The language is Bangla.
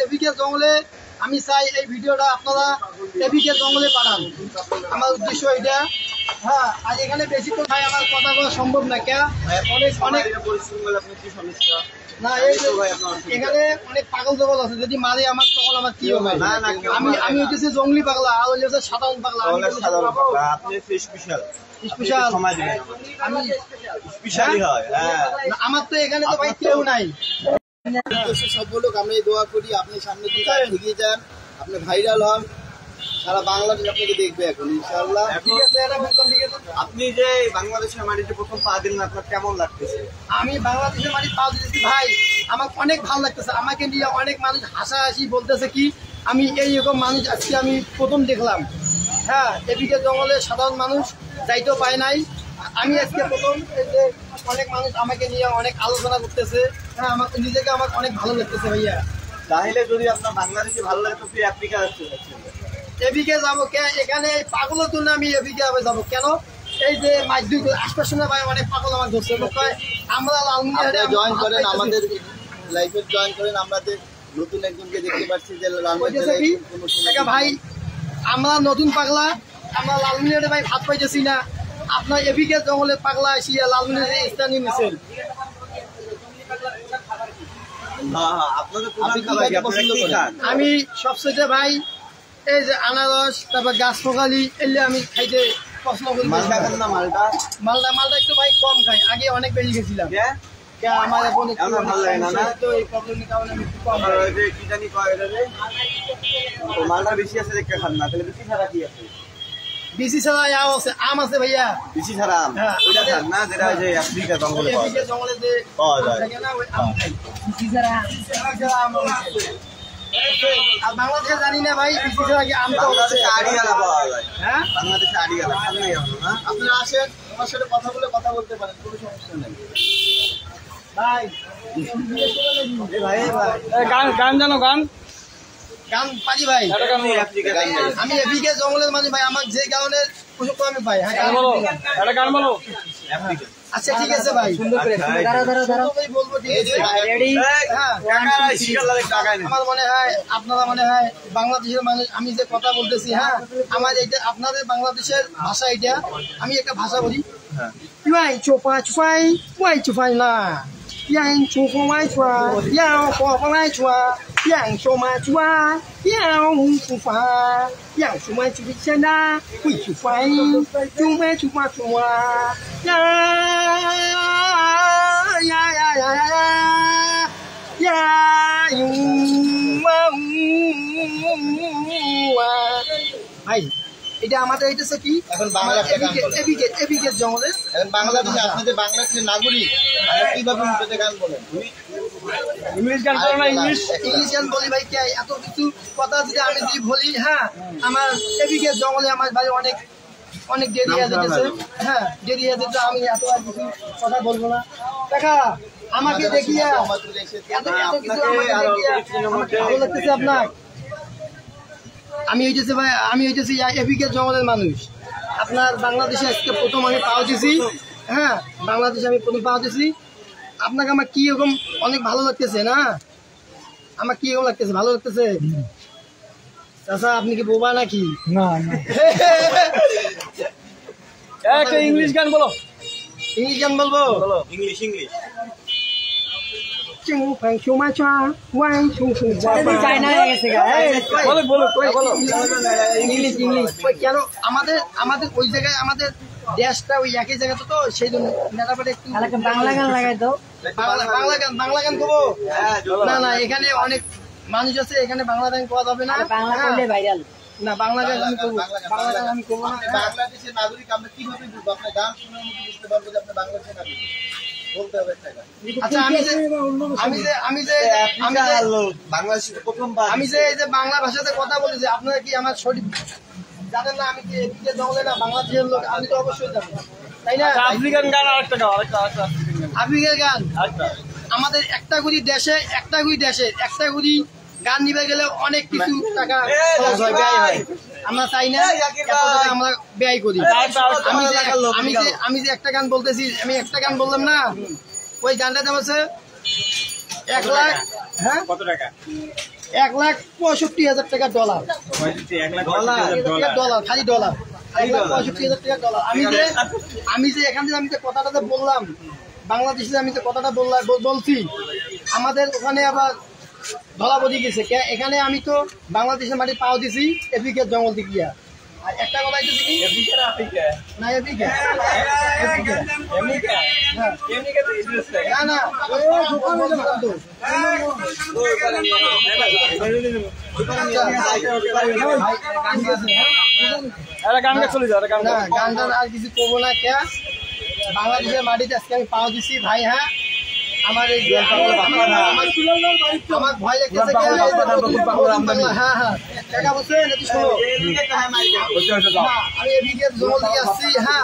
এবিকে জঙ্গলে আমি চাই এই ভিডিওটা আপনারা এবিকে জঙ্গলে পাঠান। আমার উদ্দেশ্য এটা। হ্যাঁ, আর এখানে বেশি তো ভাই আমার কথা বলা সম্ভব না। কে অনেক না, এখানে অনেক পাগল জগল আছে, যদি মারে আমার তখন আমার কি হবে? আমি হচ্ছে জঙ্গলি পাগলা, আর হচ্ছে সাধারণ পাগলা। আমার তো এখানে তো ভাই কেউ নাই। সব লোক আমরা দোয়া করি আপনি সামনে এগিয়ে যান, আপনি ভাইরাল হন, সারা বাংলাদেশ আপনাকে দেখবে এখন ইনশাআল্লাহ। আপনি যে বাংলাদেশের মাটিতে প্রথম পা দিলেন, আপনার কেমন লাগতেছে? আমি বাংলাদেশের মাটি পা দিতেছি ভাই, আমার অনেক ভালো লাগতেছে। আমাকে নিয়ে অনেক মানুষ হাসাহাসি বলতেছে কি আমি এইরকম মানুষ আজকে আমি প্রথম দেখলাম। হ্যাঁ, এদিকে জঙ্গলে সাধারণ মানুষ যাইতেও পায় নাই, আমি আজকে প্রথম। এই যে অনেক মানুষ আমাকে নিয়ে অনেক আলোচনা করতেছে। হ্যাঁ, আমার নিজেকে আমার অনেক ভালো লাগতেছে ভাইয়া। তাহলে যদি আপনার বাংলাদেশে ভালো লাগে তো আফ্রিকা এদিকে যাবো কেন? এখানে পাগলের জন্য আমি এদিকে যাবো কেন? এই যে মাইদুই আশপাশে ভাই অনেক পাগল আমার ধরছে। আমরা লালমিয়া জয়েন করেন, আমাদের লাইফে জয়েন করেন। আমাদের নতুন একজনকে দেখতে পাচ্ছি যে ভাই আমরা নতুন পাগলা, আমরা লালমিয়ারে ভাই ভাত পাইতেছি না। আপনার এবিকে জঙ্গলের পাগলা আসিয়া লালমিয়ার স্থানীয় মিছিল। আমি সবচেয়ে ভাই এই যে আনারস, তারপর গাছ পোকালি এলে আমি খাইতে পছন্দ করি। মালটা একটু ভাই কম খাই, আগে অনেক বেশি গেছিলাম। আমার এখন মালটা বেশি আছে দেখতে খান না, তাহলে বেশি ছাড়া কি আছে? বেশি ছাড়া আছে, আম আছে ভাইয়া। বেশি ছাড়া আম ওইটা খান না, যেটা যে আফ্রিকা জঙ্গলে যে পাওয়া যায়। আর বাংলাদেশে জানি না ভাই, বেশি ছাড়া কি আম পাওয়া যায়? হ্যাঁ, বাংলাদেশে আড়িয়ালা সামনে না। আপনারা আসেন, আমার সাথে কথা বলতে পারেন, কোনো সমস্যা নেই ভাই। গান জানো? গান পারি ভাই। আমি এদিকে জঙ্গলের মানুষ ভাই, আমার যে গানের সুযোগ আমি পাই। গান বলো। আচ্ছা ঠিক আছে ভাই, সুন্দর করে বলবো। ঠিক আছে, আমার মনে হয় আপনারা মনে হয় বাংলাদেশের মানুষ। আমি যে কথা বলতেছি, হ্যাঁ, আমার এইটা আপনাদের বাংলাদেশের ভাষা। এটা আমি একটা ভাষা বলি, না yang chufa mai chua yang hua fa mai chua yang shou mai chua yang hu fu fa yang shu mai chu chen da hui chu fa chu mai chu ma chua ya ya ya ya ya yu wa hai এটা আমাদের এটা কি এখন বাংলা একটা গান বলেন। এবিকে জঙ্গলে এখন বাংলাদেশে আপনাদের বাংলাদেশের নাগরিক, কিভাবে মুখে গান বলেন? ইংলিশ গান করো না? ইংলিশ গান বলি ভাই। কে এত কিছু কথা যদি আমি যদি বলি, হ্যাঁ, আমার এবিকে জঙ্গলে আমার ভাই অনেক দেরি হয়ে যেতেছে। হ্যাঁ, দেরি হয়ে যেতে আমি এত আর কিছু কথা বলবো না। দেখা আমাকে দেখিয়া ভালো লাগতেছে আপনার। আমি হইতেছি ভাই, আমি হইতেছি এবিকে জঙ্গলের মানুষ। আপনার বাংলাদেশে আজকে প্রথম আমি পাওয়া দিয়েছি। হ্যাঁ, বাংলাদেশে আমি প্রথম পাওয়া দিয়েছি। আপনাকে আমার কি রকম অনেক ভালো লাগতেছে না? আমার কি রকম লাগতেছে? ভালো লাগতেছে? চাচা আপনি কি বোবা নাকি? না একটা ইংলিশ গান বলো। ইংলিশ গান বলবো? ইংলিশ কেন আমাদের ওই জায়গায় আমাদের দেশটা ওই একই জায়গাতে, তো সেই জন্য একটু বাংলা গান লাগাই দাও। বাংলা গান করবো না, এখানে অনেক মানুষ আছে, এখানে বাংলা গান করা যাবে না। বাংলা করলে ভাইরাল না, বাংলা গান আমি করবো। বাংলা গান আমি করবো না। বাংলাদেশের নাগরিক আমরা কিভাবে বুঝবো? আপনার গান শুনে বুঝতে পারবো যে আপনি বাংলাদেশের নাগরিক। বলতে হবে একটা গান। আচ্ছা, আমি যে এই যে বাংলা ভাষাতে কথা বলেছি, আপনারা কি আমার সঠিক জানেন না? আমি কি এদিকে জঙ্গলে না বাংলাদেশের লোক, আমি তো অবশ্যই জানি, তাই না? আফ্রিকান গান আরেকটা গাও, আফ্রিকার গান। আমাদের একটা করে গান নিবে গেলে অনেক কিছু টাকা খরচ হয়, ব্যয় হয়। আমরা চাই না এত টাকা আমরা ব্যয় করি। আমি যে একটা গান বলতেছি, আমি একটা গান বললাম না, ওই গানটার নাম আছে 1 লাখ, হ্যাঁ কত টাকা? 1,65,000 টাকা ডলার। $1,65,000 খালি ডলার 1,65,000 টাকা ডলার। আমি যে এখান থেকে আমি যে কথাটা যে বললাম, বাংলাদেশে আমি যে কথাটা বলছি, আমাদের ওখানে আবার ধরা পড়ে গেছে। এখানে আমি তো বাংলাদেশের মাটি পাও দিছি এফ্রিকার জঙ্গল দিকিয়া। আর একটা কথা হচ্ছে কি, না এফ্রিকা না না দোকান হয়ে যাবে তো। গান চলে যাও, গান না গান টান আর কিছু করবো না। কে বাংলাদেশের মাটিতে আজকে আমি পাও দিছি ভাই। হ্যাঁ আমার এই আমার ভয় লাগতেছে। হ্যাঁ হ্যাঁ টাকা বলছে নাকি শোনো, আমি এদিকে জঙ্গল দিকে আসছি। হ্যাঁ